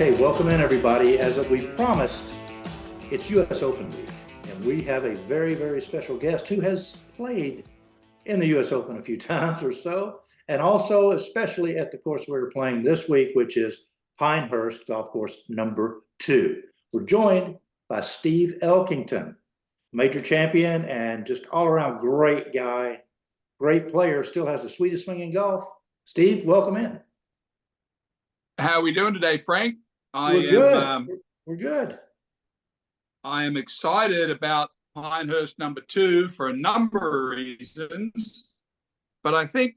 Okay, welcome in everybody. As we promised, it's U.S. Open week, and we have a very, very special guest who has played in the U.S. Open a few times or so, and also especially at the course we're playing this week, which is Pinehurst Golf Course number 2. We're joined by Steve Elkington, major champion and just all-around great guy, great player, still has the sweetest swing in golf. Steve, welcome in. How are we doing today, Frank? We're good. We're good. I am excited about Pinehurst number 2 for a number of reasons, but I think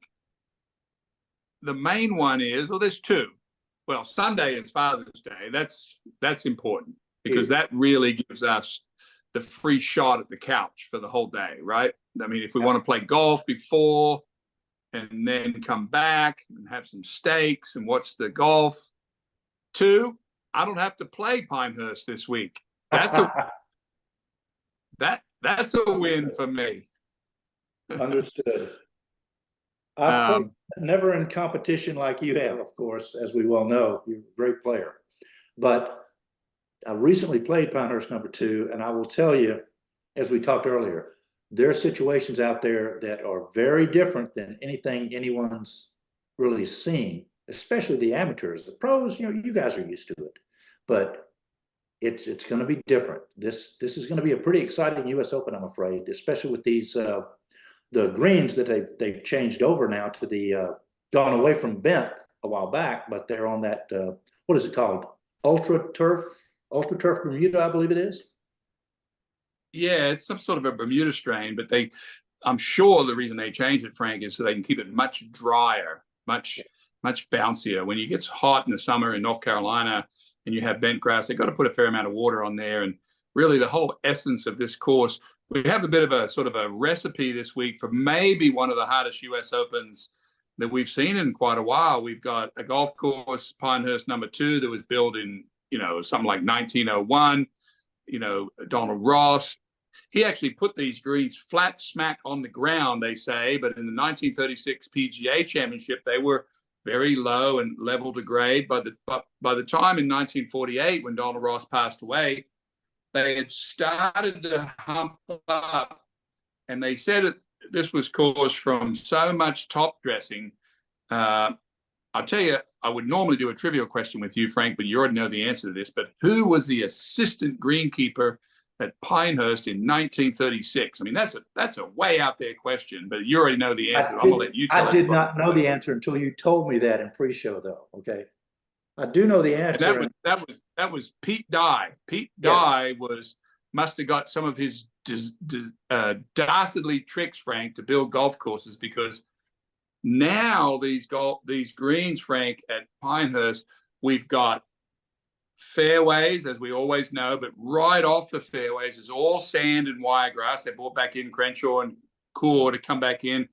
the main one is, well, there's two. Well, Sunday is Father's Day. That's important because that really gives us the free shot at the couch for the whole day, right? I mean, if we want to play golf before and then come back and have some steaks and watch the golf. 2, I don't have to play Pinehurst this week. That's a that's a win for me. Understood. I've played never in competition like you have, of course, as we well know. You're a great player. But I recently played Pinehurst number 2, and I will tell you, as we talked earlier, there are situations out there that are very different than anything anyone's really seen, especially the amateurs. The pros, you guys are used to it, but it's going to be different. This is going to be a pretty exciting U.S. Open, I'm afraid, especially with these the greens that they've changed over now to the gone away from bent a while back, but they're on that what is it called? Ultra turf Bermuda, I believe it is. Yeah, it's some sort of a Bermuda strain, but I'm sure the reason they changed it, Frank, is so they can keep it much drier, much bouncier. When it gets hot in the summer in North Carolina and you have bent grass, they've got to put a fair amount of water on there. And really the whole essence of this course, we have a bit of a sort of a recipe this week for maybe one of the hardest U.S. Opens that we've seen in quite a while. We've got a golf course, Pinehurst number 2, that was built in, something like 1901. Donald Ross, he actually put these greens flat smack on the ground, they say, but in the 1936 PGA Championship, they were very low and level to grade. By the time in 1948, when Donald Ross passed away, they had started to hump up, and they said this was caused from so much top dressing. I'll tell you, I would normally do a trivial question with you, Frank, but you already know the answer to this. But who was the assistant greenkeeper at Pinehurst in 1936? I mean, that's a way out there question, but you already know the answer. I'm gonna let you tell I did not know the answer until you told me that in pre-show, though. Okay, I do know the answer. And that was Pete Dye. Pete Dye must have got some of his dastardly tricks, Frank, to build golf courses, because now these greens, Frank, at Pinehurst, we've got fairways, as we always know, but right off the fairways is all sand and wiregrass. They brought back in Crenshaw and Core to come back in.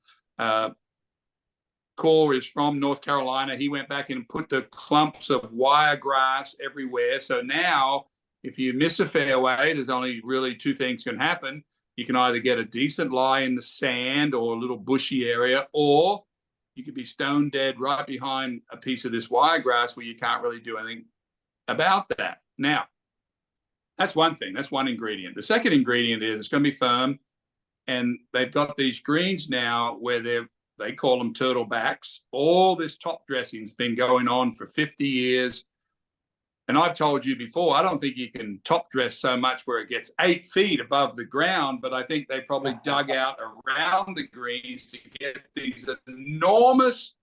Core is from North Carolina. He went back and put the clumps of wiregrass everywhere. So now, if you miss a fairway, there's only really 2 things can happen. You can either get a decent lie in the sand or a little bushy area, or you could be stone dead right behind a piece of this wiregrass where you can't really do anything about that. Now, that's one thing. That's one ingredient. The second ingredient is it's going to be firm, and they've got these greens now where they call them turtlebacks. All this top dressing's been going on for 50 years. And I've told you before, I don't think you can top dress so much where it gets 8 feet above the ground, but I think they probably dug out around the greens to get these enormous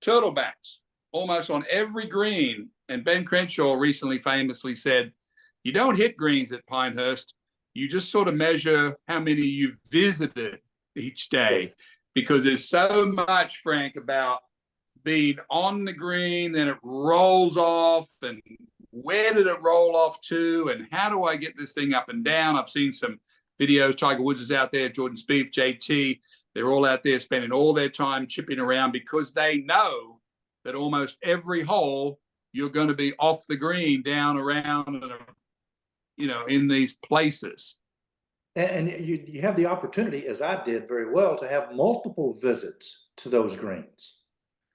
turtlebacks almost on every green. And Ben Crenshaw recently famously said, you don't hit greens at Pinehurst. You just sort of measure how many you've visited each day, because there's so much, Frank, about being on the green, then it rolls off, and where did it roll off to, and how do I get this thing up and down? I've seen some videos. Tiger Woods is out there, Jordan Spieth, JT. They're all out there spending all their time chipping around because they know that almost every hole you're going to be off the green, down, around, and in these places. And you have the opportunity, as I did very well, to have multiple visits to those greens,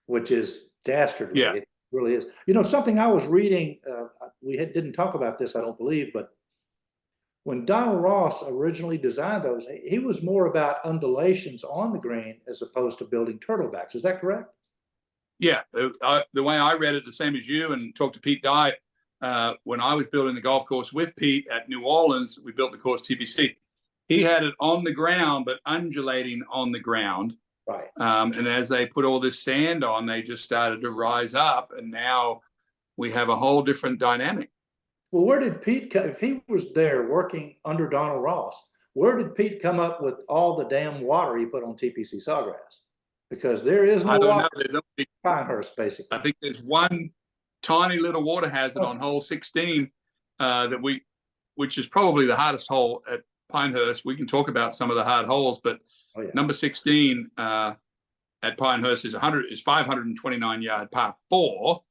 which is dastardly. Yeah. It's really is. You know, something I was reading, didn't talk about this, I don't believe, but when Donald Ross originally designed those, he was more about undulations on the green as opposed to building turtlebacks. Is that correct? Yeah, the way I read it, the same as you, and talked to Pete Dye, when I was building the golf course with Pete at New Orleans, we built the course TBC. He had it on the ground, but undulating on the ground. Right. And as they put all this sand on, they just started to rise up, and now we have a whole different dynamic. Well, where did Pete, if he was there working under Donald Ross, where did Pete come up with all the damn water he put on TPC Sawgrass? Because there is no water in Pinehurst, basically. I think there's one tiny little water hazard on hole 16 which is probably the hardest hole at Pinehurst. We can talk about some of the hard holes, but number 16 at Pinehurst is 529 yard par 4.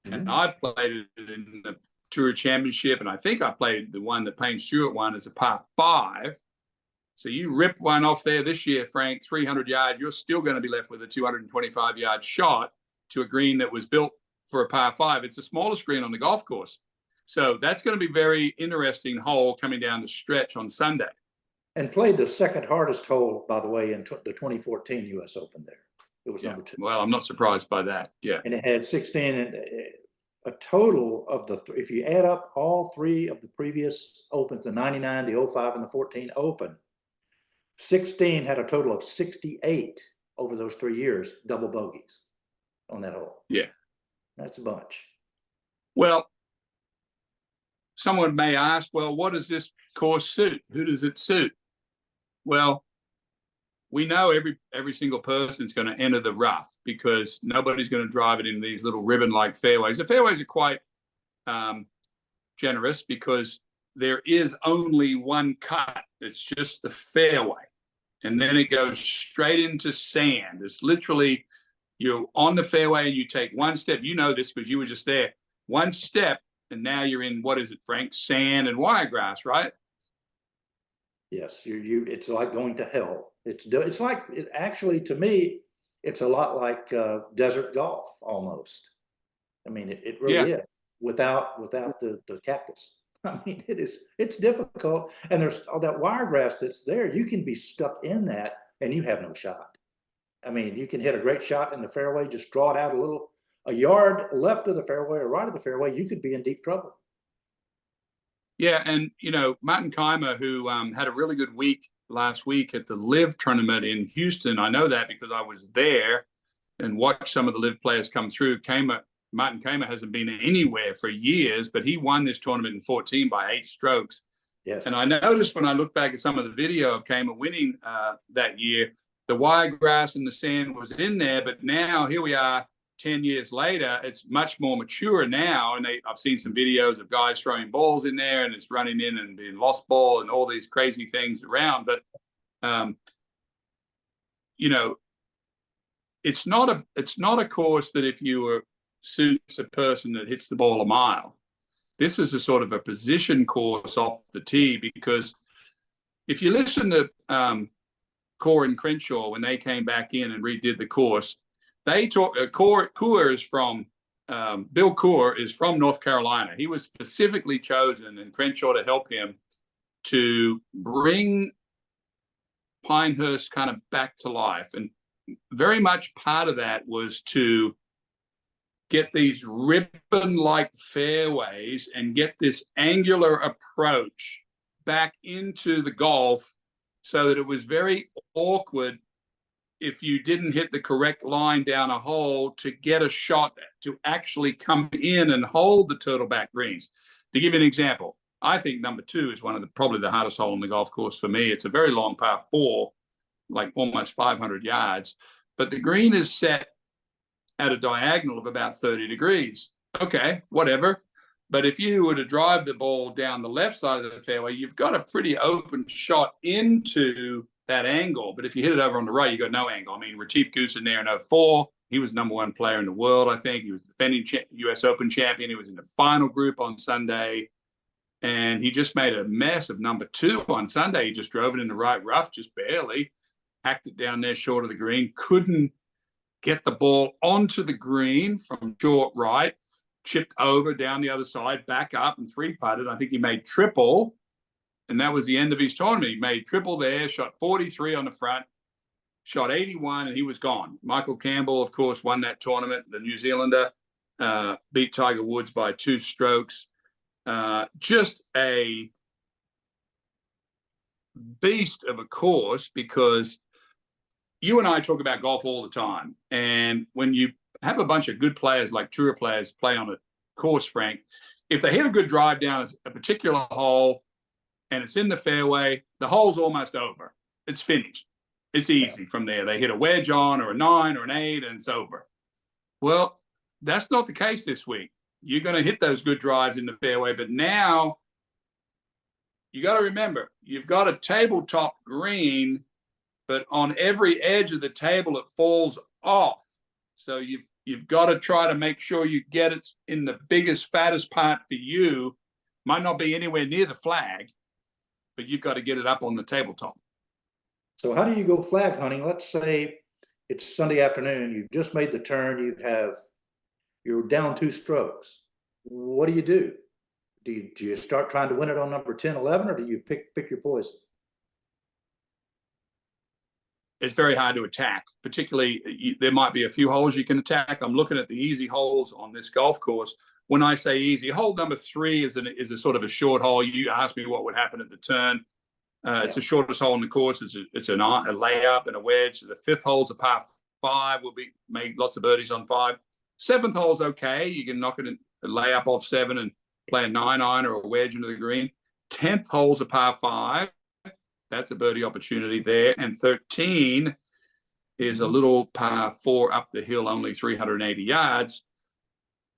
And I played it in the Tour Championship, and I think I played the one that Payne Stewart won as a par 5. So you rip one off there this year, Frank, 300 yard, you're still going to be left with a 225 yard shot to a green that was built for a par 5. It's the smallest green on the golf course. So that's going to be very interesting hole coming down the stretch on Sunday. And played the second hardest hole, by the way, in the 2014 U.S. Open there. It was number 2. Well, I'm not surprised by that. Yeah. And it had 16 and a total of if you add up all 3 of the previous Opens, the 99, the 05, and the 14 Open, 16 had a total of 68 over those 3 years, double bogeys on that hole. Yeah. That's a bunch. Well, someone may ask, well, what does this course suit? Who does it suit? Well, we know every single person's going to enter the rough because nobody's going to drive it in these little ribbon-like fairways. The fairways are quite generous because there is only one cut. It's just the fairway. And then it goes straight into sand. It's literally, you're on the fairway and you take one step. You know this because you were just there. One step, and now you're in, what is it, Frank? Sand and wiregrass, right? Yes, it's like going to hell. It's like, actually, to me, it's a lot like desert golf almost. I mean, it really is without the cactus. I mean, it's difficult. And there's all that wiregrass that's there. You can be stuck in that and you have no shot. I mean, you can hit a great shot in the fairway, just draw it out a yard left of the fairway or right of the fairway, you could be in deep trouble. Yeah, and, you know, Martin Keimer, who had a really good week last week at the LIV tournament in Houston, I know that because I was there and watched some of the LIV players come through. Martin Keimer hasn't been anywhere for years, but he won this tournament in 14 by 8 strokes. Yes. And I noticed when I look back at some of the video of Keimer winning that year, the wiregrass and the sand was in there, but now here we are 10 years later, it's much more mature now. And I've seen some videos of guys throwing balls in there and it's running in and being lost ball and all these crazy things around. But, you know, it's not a course that if you were suits a person that hits the ball a mile. This is a sort of a position course off the tee, because if you listen to Core and Crenshaw when they came back in and redid the course, they talk. Coore is from Bill Coore is from North Carolina. He was specifically chosen and Crenshaw to help him to bring Pinehurst kind of back to life, and very much part of that was to get these ribbon-like fairways and get this angular approach back into the golf so that it was very awkward if you didn't hit the correct line down a hole to get a shot to actually come in and hold the turtleback greens. To give you an example, I think number 2 is one of probably the hardest hole on the golf course for me. It's a very long par 4, like almost 500 yards, but the green is set at a diagonal of about 30 degrees. Okay, whatever. But if you were to drive the ball down the left side of the fairway, you've got a pretty open shot into that angle. But if you hit it over on the right, you got no angle. I mean, Retief Goosen there in 04, he was #1 player in the world, I think. He was defending U.S. Open champion. He was in the final group on Sunday. And he just made a mess of number 2 on Sunday. He just drove it in the right rough, just barely. Hacked it down there short of the green. Couldn't get the ball onto the green from short right, chipped over down the other side, back up and three putted. I think he made triple, and that was the end of his tournament. He made triple there, shot 43 on the front, shot 81, and he was gone. Michael Campbell, of course, won that tournament. The New Zealander beat Tiger Woods by 2 strokes. Just a beast of a course, because you and I talk about golf all the time. And when you have a bunch of good players, like tour players, play on a course, Frank, if they hit a good drive down a particular hole and it's in the fairway, the hole's almost over. It's finished. It's easy from there. They hit a wedge on or a 9 or an 8 and it's over. Well, that's not the case this week. You're going to hit those good drives in the fairway, but now you got to remember, you've got a tabletop green, but on every edge of the table, it falls off. So you've got to try to make sure you get it in the biggest, fattest part for you. Might not be anywhere near the flag, but you've got to get it up on the tabletop. So how do you go flag hunting? Let's say it's Sunday afternoon. You've just made the turn. You're down 2 strokes. What do? Do you start trying to win it on number 10, 11, or do you pick your poison? It's very hard to attack. Particularly, there might be a few holes you can attack. I'm looking at the easy holes on this golf course. When I say easy, hole number 3 is a sort of a short hole. You asked me what would happen at the turn. It's the shortest hole in the course. It's a layup and a wedge. The 5th hole's a par 5. Will be made lots of birdies on 5. 7th hole's okay. You can knock it in a layup off 7 and play a 9-iron or a wedge into the green. 10th hole's a par 5. That's a birdie opportunity there. And 13 is a little par 4 up the hill, only 380 yards.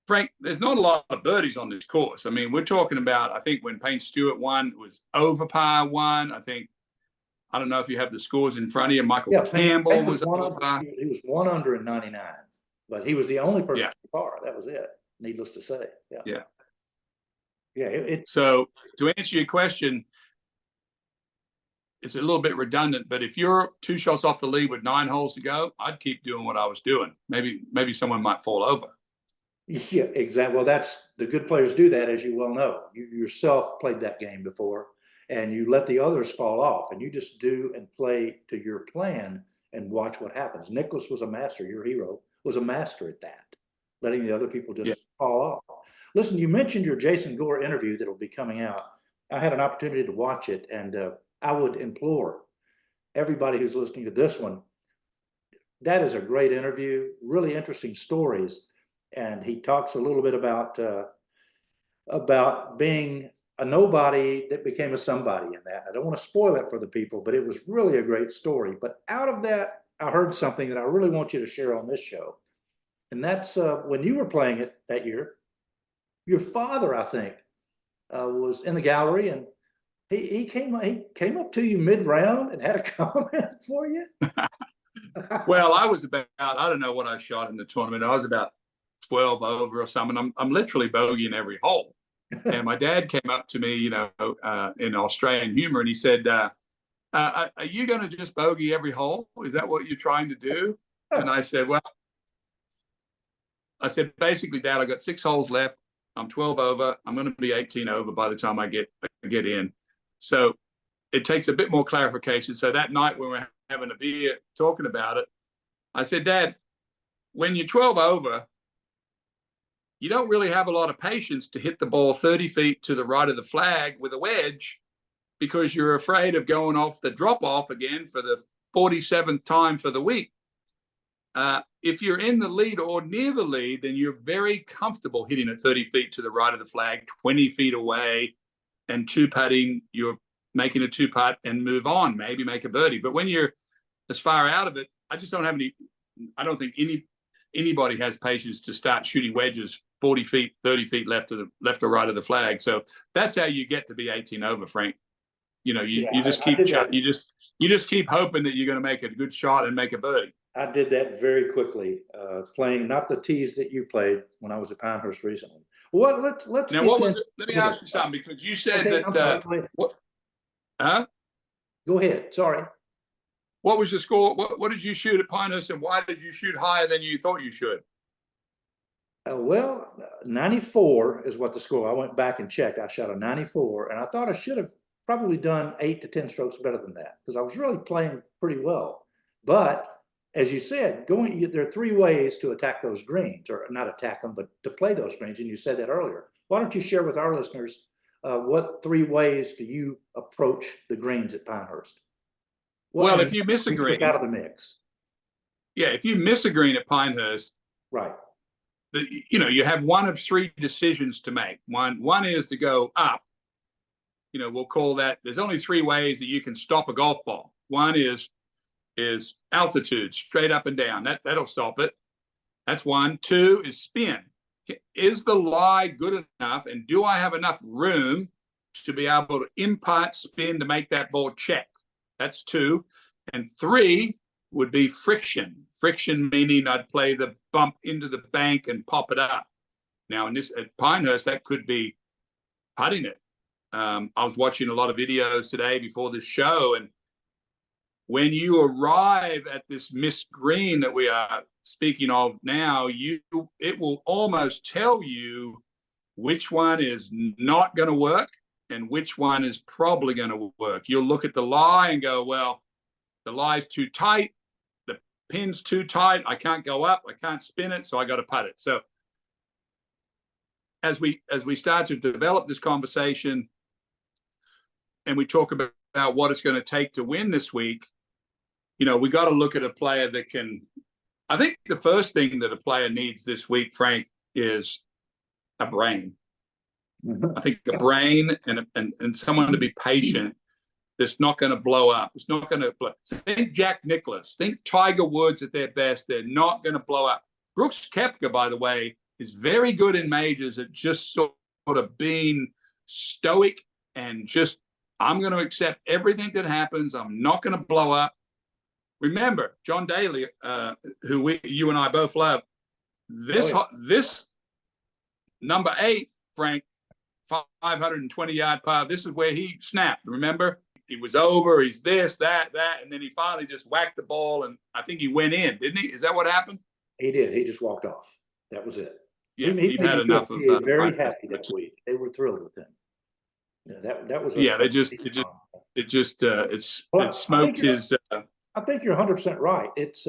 Frank, there's not a lot of birdies on this course. I mean, we're talking about, I think when Payne Stewart won, it was over par 1. I don't know if you have the scores in front of you. Michael Campbell Payne was over par. He was 1 under in 99, but he was the only person to par. That was it, needless to say. Yeah. So to answer your question, it's a little bit redundant, but if you're 2 shots off the lead with 9 holes to go, I'd keep doing what I was doing. Maybe someone might fall over. Yeah, exactly. Well, that's the good players do that, as you well know. You yourself played that game before, and you let the others fall off, and you just do and play to your plan and watch what happens. Nicholas was a master. Your hero was a master at that, letting the other people just fall off. Listen, you mentioned your Jason Gore interview that will be coming out. I had an opportunity to watch it, and I would implore everybody who's listening to this one, that is a great interview, really interesting stories. And he talks a little bit about being a nobody that became a somebody in that. I don't want to spoil it for the people, but it was really a great story. But out of that, I heard something that I really want you to share on this show. And that's when you were playing it that year, your father, I think, was in the gallery, and he came up to you mid-round and had a comment for you. Well, I was about, I don't know what I shot in the tournament. I was about 12 over or something. I'm literally bogeying every hole. And my dad came up to me, in Australian humor, and he said, are you going to just bogey every hole? Is that what you're trying to do? And I said, basically, Dad, I got 6 holes left. I'm 12 over. I'm going to be 18 over by the time I get in. So it takes a bit more clarification. So that night when we're having a beer talking about it, I said, Dad, when you're 12 over, you don't really have a lot of patience to hit the ball 30 feet to the right of the flag with a wedge, because you're afraid of going off the drop off again for the 47th time for the week. If you're in the lead or near the lead, then you're very comfortable hitting it 30 feet to the right of the flag, 20 feet away, and 2-putting. You're making a 2-putt and move on, maybe make a birdie. But when you're as far out of it, I don't think anybody has patience to start shooting wedges 40 feet, 30 feet left or right of the flag. So that's how you get to be 18 over, Frank. You just keep hoping that you're going to make a good shot and make a birdie. I did that very quickly, playing not the tees that you played when I was at Pinehurst recently. Well, let's now. What was it? Let me ask you something, because you said that. What? Huh? Go ahead. Sorry. What was the score? What did you shoot at Pinehurst, and why did you shoot higher than you thought you should? Well, 94 is what the score. I went back and checked. I shot a 94, and I thought I should have probably done 8 to 10 strokes better than that because I was really playing pretty well. But as you said, there are 3 ways to attack those greens, or not attack them, but to play those greens. And you said that earlier. Why don't you share with our listeners what 3 ways do you approach the greens at Pinehurst? Well, if you miss a green out of the mix, if you miss a green at Pinehurst, right? You have one of 3 decisions to make. One is to go up. We'll call that. There's only 3 ways that you can stop a golf ball. One is altitude, straight up and down. That'll stop it. That's one. 2 is spin. Is the lie good enough, and do I have enough room to be able to impart spin to make that ball check? That's 2. And 3 would be friction. Friction meaning I'd play the bump into the bank and pop it up. Now, at Pinehurst, that could be putting it. I was watching a lot of videos today before this show, and when you arrive at this missed green that we are speaking of now, it will almost tell you which one is not going to work and which one is probably going to work. You'll look at the lie and go, well, the lie's too tight, the pin's too tight, I can't go up, I can't spin it, so I got to putt it. So as we start to develop this conversation and we talk about what it's going to take to win this week, we got to look at a player that can. I think the first thing that a player needs this week, Frank, is a brain. I think a brain and someone to be patient. That's not going to blow up. It's not going to blow. Think Jack Nicklaus. Think Tiger Woods at their best. They're not going to blow up. Brooks Koepka, by the way, is very good in majors at just sort of being stoic and just, I'm going to accept everything that happens. I'm not going to blow up. Remember, John Daly, who you and I both love, this number 8, Frank, 520-yard par, this is where he snapped. Remember? He was over, he's this, that, and then he finally just whacked the ball, and I think he went in, didn't he? Is that what happened? He did. He just walked off. That was it. Yeah, he had enough of that. Very happy that week. They were thrilled with him. Yeah, that was. It smoked his. I think you're 100% right. It's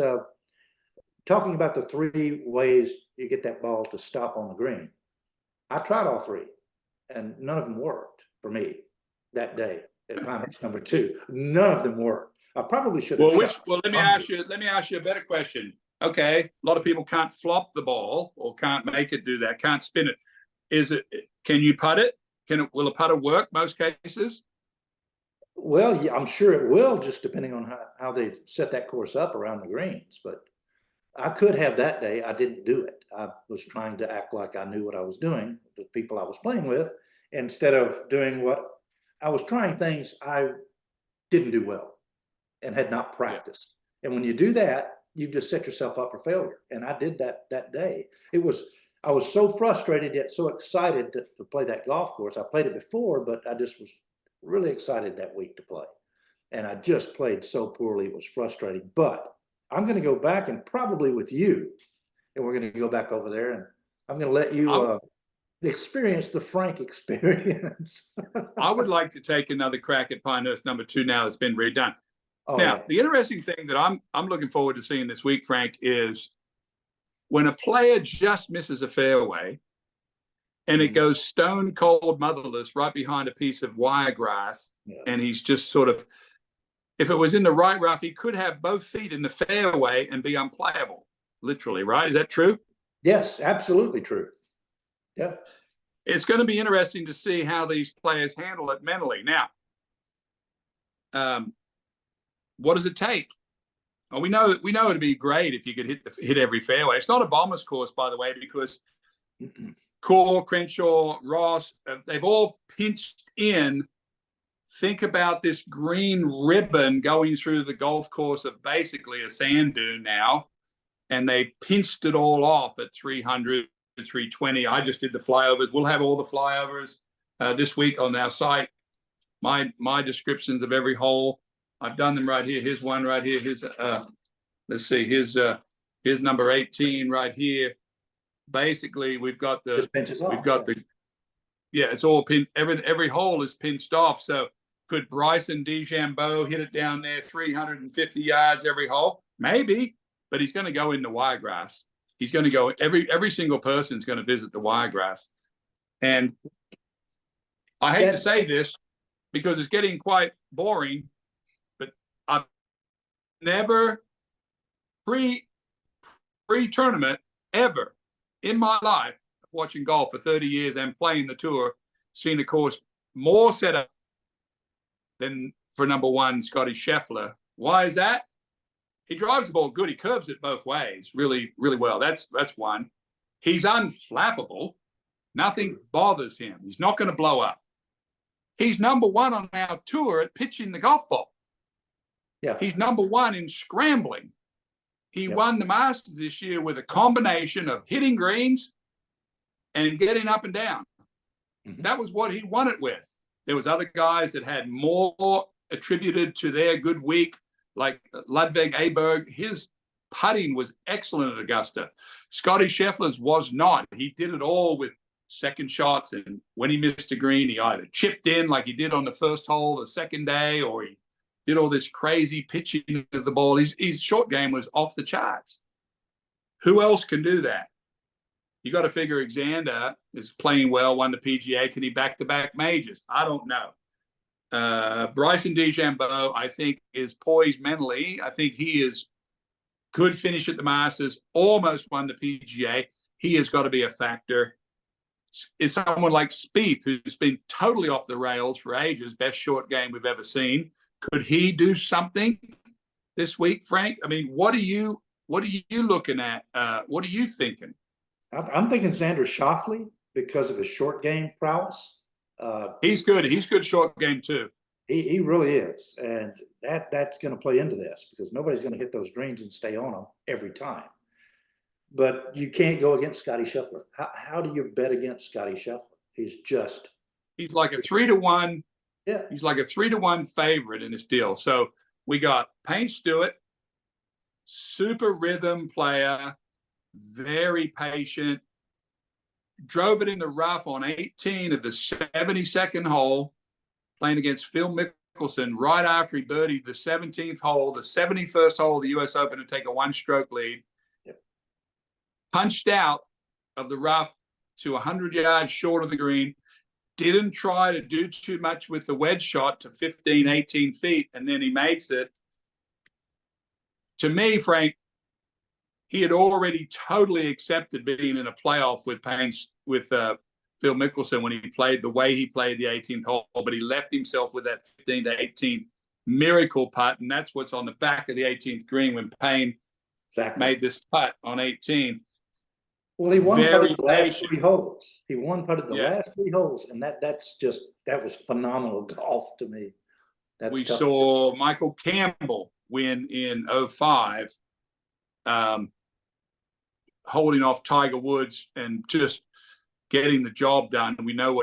talking about the 3 ways you get that ball to stop on the green. I tried all 3, and none of them worked for me that day. At Pinehurst number 2, none of them worked. I probably should have. Well, let me ask you a better question. Okay, a lot of people can't flop the ball or can't make it do that, can't spin it. Can you putt it? Will a putter work most cases? Well, yeah, I'm sure it will, just depending on how they set that course up around the greens. But I could have that day. I didn't do it. I was trying to act like I knew what I was doing, the people I was playing with, instead of doing what I was trying things I didn't do well and had not practiced. Yeah. And when you do that, you just set yourself up for failure. And I did that day. I was so frustrated yet so excited to play that golf course. I played it before, but I just was really excited that week to play. And I just played so poorly. It was frustrating. But I'm going to go back and probably with you, and we're going to go back over there, and I'm going to let you experience the Frank experience. I would like to take another crack at Pinehurst number 2 now that's been redone. Oh, now, yeah. The interesting thing that I'm looking forward to seeing this week, Frank, is when a player just misses a fairway and it goes stone cold motherless right behind a piece of wiregrass, and he's just sort of, if it was in the right rough, he could have both feet in the fairway and be unplayable, literally, right? Is that true? Yes, absolutely true. Yeah. It's going to be interesting to see how these players handle it mentally. Now, what does it take? Well, we know it'd be great if you could hit every fairway. It's not a bomber's course, by the way, because Core, Crenshaw, Ross, they've all pinched in. Think about this green ribbon going through the golf course of basically a sand dune now, and they pinched it all off at 300, 320. I just did the flyovers. We'll have all the flyovers this week on our site. My descriptions of every hole. I've done them right here. Here's one right here. Here's let's see. Here's number 18 right here. Basically, we've got the yeah, it's all pinned. Every hole is pinched off. So could Bryson DeChambeau hit it down there 350 yards every hole? Maybe, but he's going to go into Wiregrass. He's going to go. Every single person is going to visit the Wiregrass, and I hate to say this because it's getting quite boring, but I've never pre-tournament ever in my life, watching golf for 30 years and playing the tour, seen a course more set up than for number one, Scotty Scheffler. Why is that? He drives the ball good. He curves it both ways really, really well. That's one. He's unflappable. Nothing bothers him. He's not going to blow up. He's number one on our tour at pitching the golf ball. Yeah. He's number one in scrambling. He won the Masters this year with a combination of hitting greens and getting up and down. Mm-hmm. That was what he won it with. There was other guys that had more attributed to their good week, like Ludwig Aberg. His putting was excellent at Augusta. Scotty Scheffler's was not. He did it all with second shots, and when he missed a green, he either chipped in like he did on the first hole the second day, or he did all this crazy pitching of the ball. His short game was off the charts. Who else can do that? You got to figure Xander is playing well, won the PGA. Can he back-to-back majors? I don't know. Bryson DeChambeau, I think, is poised mentally. I think he could finish at the Masters, almost won the PGA. He has got to be a factor. Is someone like Spieth, who's been totally off the rails for ages, best short game we've ever seen. Could he do something this week, Frank? I mean, what are you looking at? What are you thinking? I'm thinking Xander Schauffele because of his short game prowess. He's good. He's good short game too. He really is, and that's going to play into this because nobody's going to hit those greens and stay on them every time. But you can't go against Scotty Scheffler. How do you bet against Scotty Scheffler? He's like a 3-1. Yeah, he's like a 3-1 favorite in this deal. So we got Payne Stewart, super rhythm player, very patient, drove it in the rough on 18 of the 72nd hole, playing against Phil Mickelson right after he birdied the 17th hole, the 71st hole of the U.S. Open to take a one-stroke lead. Yep. Punched out of the rough to 100 yards short of the green, didn't try to do too much with the wedge shot to 15, 18 feet, and then he makes it. To me, Frank, he had already totally accepted being in a playoff with Phil Mickelson when he played the way he played the 18th hole, but he left himself with that 15 to 18 miracle putt, and that's what's on the back of the 18th green when Payne made this putt on 18. Well, he won putted the last 3 holes. He won putted the last 3 holes, and that was phenomenal golf to me. We saw Michael Campbell win in 05, holding off Tiger Woods and just getting the job done. We know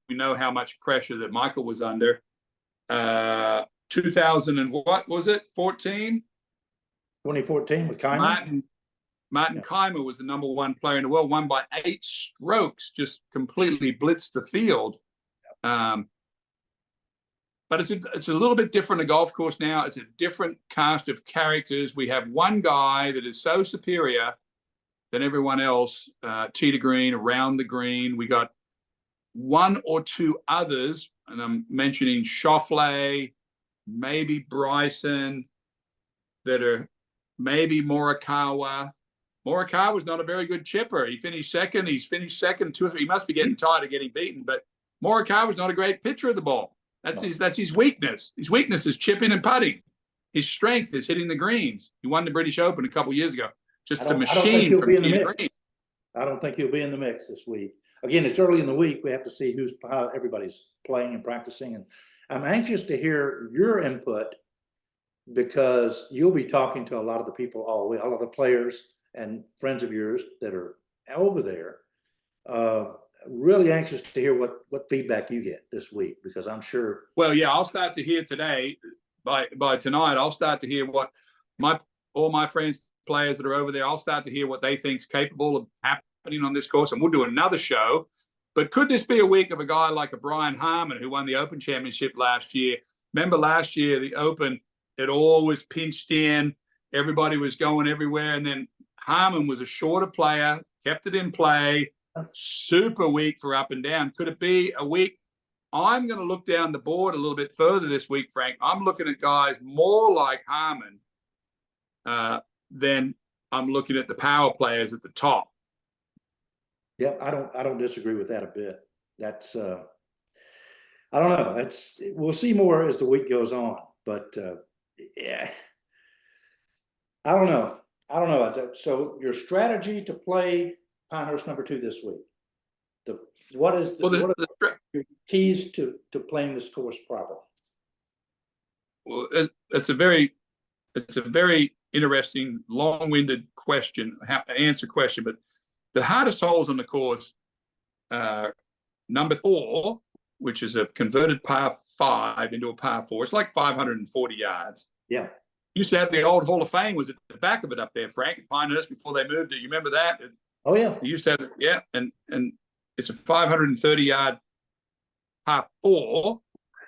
we know how much pressure that Michael was under. 2000 and what was it? 14? 2014 with Kaymer. Martin Kaymer was the number 1 player in the world, won by 8 strokes, just completely blitzed the field. But it's a little bit different a golf course now. It's a different cast of characters. We have one guy that is so superior than everyone else, tee to green, around the green. We got 1 or 2 others, and I'm mentioning Schauffele, maybe Bryson, that are maybe Morikawa. Morikawa's not a very good chipper. He finished second. He's finished second 2 or 3. He must be getting tired of getting beaten, but Morikawa's not a great pitcher of the ball. That's his weakness. His weakness is chipping and putting. His strength is hitting the greens. He won the British Open a couple years ago. Just a machine from tee to green. I don't think he'll be in the mix this week. Again, it's early in the week. We have to see how everybody's playing and practicing. And I'm anxious to hear your input because you'll be talking to a lot of the people all of the players and friends of yours that are over there. Really anxious to hear what feedback you get this week because I'm sure. Well, yeah, I'll start to hear today. by tonight, I'll start to hear what all my friends, players that are over there, I'll start to hear what they think's capable of happening on this course, and we'll do another show. But could this be a week of a guy like a Brian Harman, who won the Open Championship last year? Remember last year, the Open, it always pinched in. Everybody was going everywhere. And then Harman was a shorter player, kept it in play, super weak for up and down. Could it be a week? I'm going to look down the board a little bit further this week, Frank. I'm looking at guys more like Harman than I'm looking at the power players at the top. Yeah, I don't disagree with that a bit. That's I don't know. We'll see more as the week goes on, but yeah, I don't know. So your strategy to play Pinehurst #2 this week. What are your keys to playing this course properly? Well, it's a very interesting, long-winded answer question, but the hardest holes on the course, number 4, which is a converted par 5 into a par 4. It's like 540 yards. Yeah. Used to have the old Hall of Fame was at the back of it up there, Frank, at Pinehurst before they moved it. You remember that? Oh yeah. They used to have it, yeah, and it's a 530-yard par 4,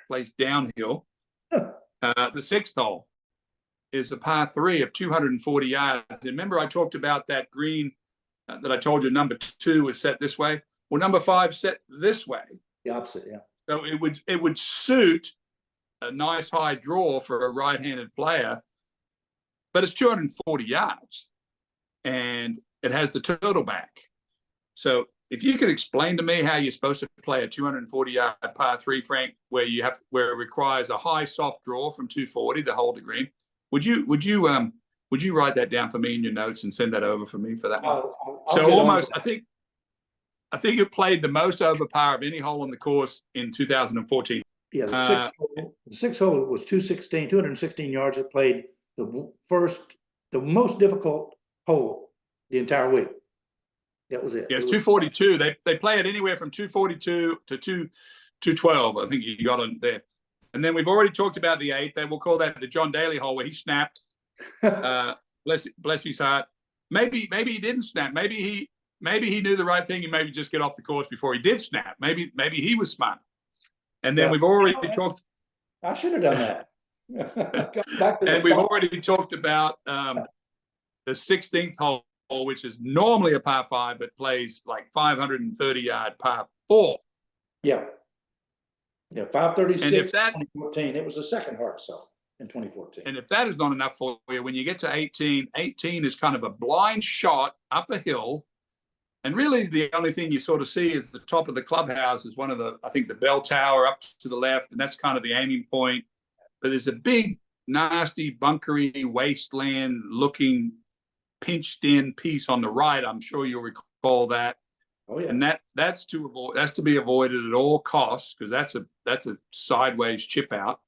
plays downhill. The 6th hole is a par 3 of 240 yards. And remember I talked about that green that I told you number 2 was set this way? Well, number 5 set this way. The opposite, yeah. So it would suit a nice high draw for a right-handed player, but it's 240 yards and it has the turtle back. So if you could explain to me how you're supposed to play a 240-yard par 3, Frank, where it requires a high soft draw from 240 to hold the green, would you write that down for me in your notes and send that over for me for that one? So almost, I think it played the most over par of any hole on the course in 2014. Yeah, the sixth hole was 216 yards. It played the most difficult hole the entire week. That was it. Yeah, it's 242. They play it anywhere from 242 to 212. I think you got on there. And then we've already talked about the 8th. They will call that the John Daly hole where he snapped. Bless his heart. Maybe he didn't snap. Maybe he knew the right thing. He maybe just get off the course before he did snap. Maybe he was smart. And then we've already talked. I should have done that. And we've already talked about the 16th hole, which is normally a par 5, but plays like 530-yard par 4. Yeah. Yeah, 536 and if that, 2014. It was the second hardest hole in 2014. And if that is not enough for you, when you get to 18 is kind of a blind shot up a hill. And really the only thing you sort of see is the top of the clubhouse is one of I think the bell tower up to the left, and that's kind of the aiming point. But there's a big, nasty, bunkery, wasteland looking pinched in piece on the right. I'm sure you'll recall that. Oh yeah. And that's to be avoided at all costs, because that's a sideways chip out.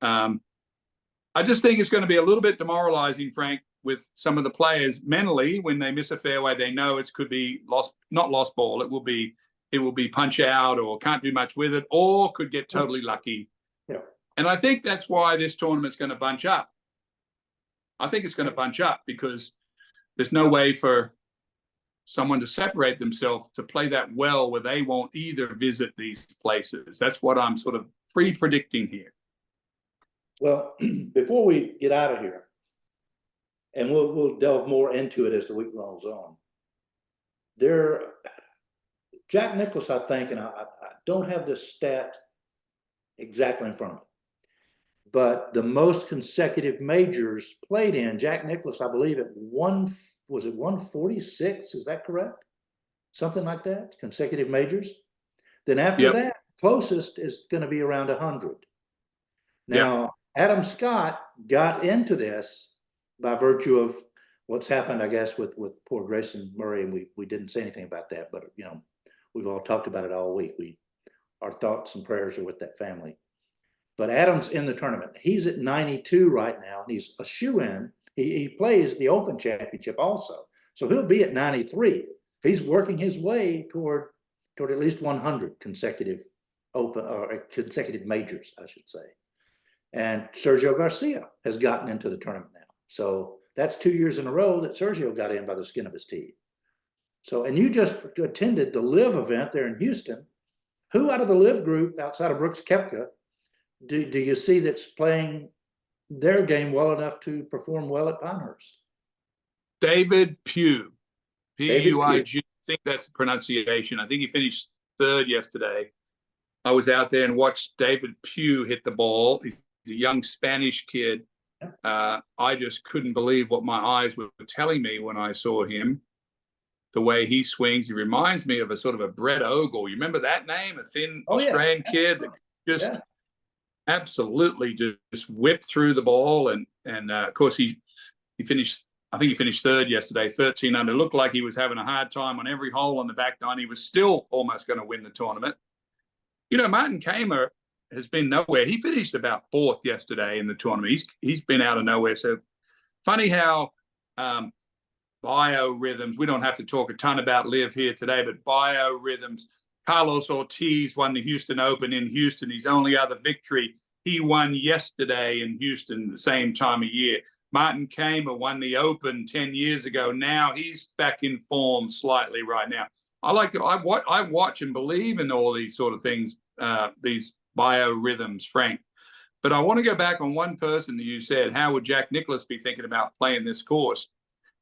I just think it's going to be a little bit demoralizing, Frank, with some of the players mentally. When they miss a fairway, they know it could be not lost ball. It will be punch out, or can't do much with it, or could get totally lucky. Yeah. And I think that's why this tournament's going to bunch up. I think it's going to bunch up because there's no way for someone to separate themselves to play that well where they won't either visit these places. That's what I'm sort of pre-predicting here. Well, before we get out of here, and we'll delve more into it as the week rolls on, Jack Nicklaus, I think, and I don't have this stat exactly in front of me, but the most consecutive majors played in, Jack Nicklaus, I believe was it 146? Is that correct? Something like that, consecutive majors. Then after that, closest is going to be around 100. Now, Adam Scott got into this by virtue of what's happened, I guess, with poor Grayson Murray, and we didn't say anything about that, but we've all talked about it all week. Our thoughts and prayers are with that family. But Adam's in the tournament. He's at 92 right now, and he's a shoe-in. He plays the Open Championship also. So he'll be at 93. He's working his way toward at least 100 consecutive Open or consecutive majors, I should say. And Sergio Garcia has gotten into the tournament now. So that's 2 years in a row that Sergio got in by the skin of his teeth. So, and you just attended the LIV event there in Houston. Who out of the LIV group outside of Brooks Koepka do you see that's playing their game well enough to perform well at Pinehurst? David Pugh, P-U-I-G. I think that's the pronunciation. I think he finished third yesterday. I was out there and watched David Pugh hit the ball. He's a young Spanish kid. I just couldn't believe what my eyes were telling me when I saw him. The way he swings, he reminds me of a sort of a Brett Ogle. You remember that name? A thin Australian kid that just absolutely just whipped through the ball. And of course, he finished, I think he finished third yesterday, 13 under. Looked like he was having a hard time on every hole on the back nine. He was still almost going to win the tournament. You know, Martin Kaymer has been nowhere. He finished about fourth yesterday in the tournament. He's been out of nowhere. So funny how biorhythms, we don't have to talk a ton about LIV here today, but biorhythms. Carlos Ortiz won the Houston Open in Houston. His only other victory, he won yesterday in Houston the same time of year. Martin Kaymer won the Open 10 years ago. Now he's back in form slightly right now. I watch and believe in all these sort of things, these biorhythms, Frank. But I want to go back on one person that you said, how would Jack Nicklaus be thinking about playing this course?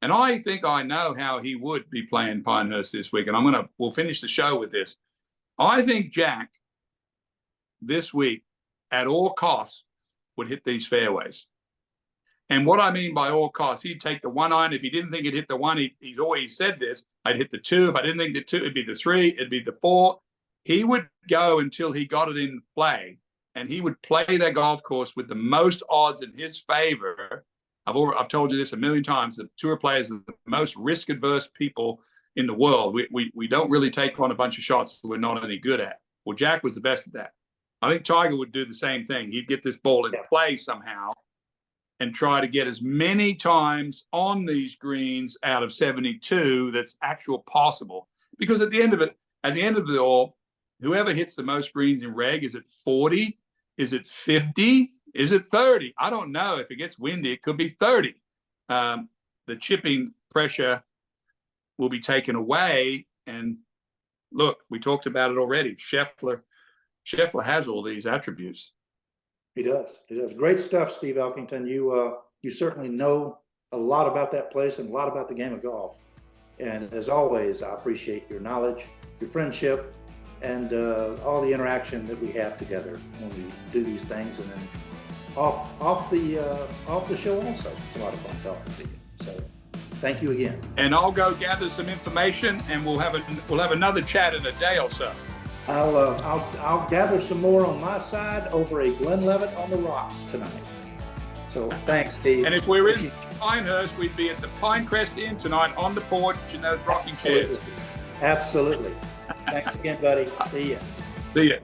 And I think I know how he would be playing Pinehurst this week. And we'll finish the show with this. I think Jack this week, at all costs, would hit these fairways. And what I mean by all costs, he'd take the 1 iron. If he didn't think he'd hit the 1, he's always said this, I'd hit the 2. If I didn't think the 2, it'd be the 3, it'd be the 4. He would go until he got it in play, and he would play that golf course with the most odds in his favor. I've told you this a million times. The tour players are the most risk-averse people in the world. We don't really take on a bunch of shots we're not any good at. Well, Jack was the best at that. I think Tiger would do the same thing. He'd get this ball in play somehow and try to get as many times on these greens out of 72 that's actual possible. Because at the end of it all, whoever hits the most greens in reg, is it 40? Is it 50? Is it 30? I don't know. If it gets windy, it could be 30. The chipping pressure will be taken away. And look, we talked about it already. Scheffler has all these attributes. He does. He does. Great stuff, Steve Elkington. You certainly know a lot about that place and a lot about the game of golf. And as always, I appreciate your knowledge, your friendship, and all the interaction that we have together when we do these things. And then off the show also, it's a lot of fun talking to you. So thank you again. And I'll go gather some information, and we'll have another chat in a day or so. I'll gather some more on my side over a Glenlivet on the rocks tonight. So thanks, Steve. And if we're in Pinehurst, we'd be at the Pinecrest Inn tonight on the porch in those rocking chairs. Absolutely. Thanks again, buddy. See ya. See ya.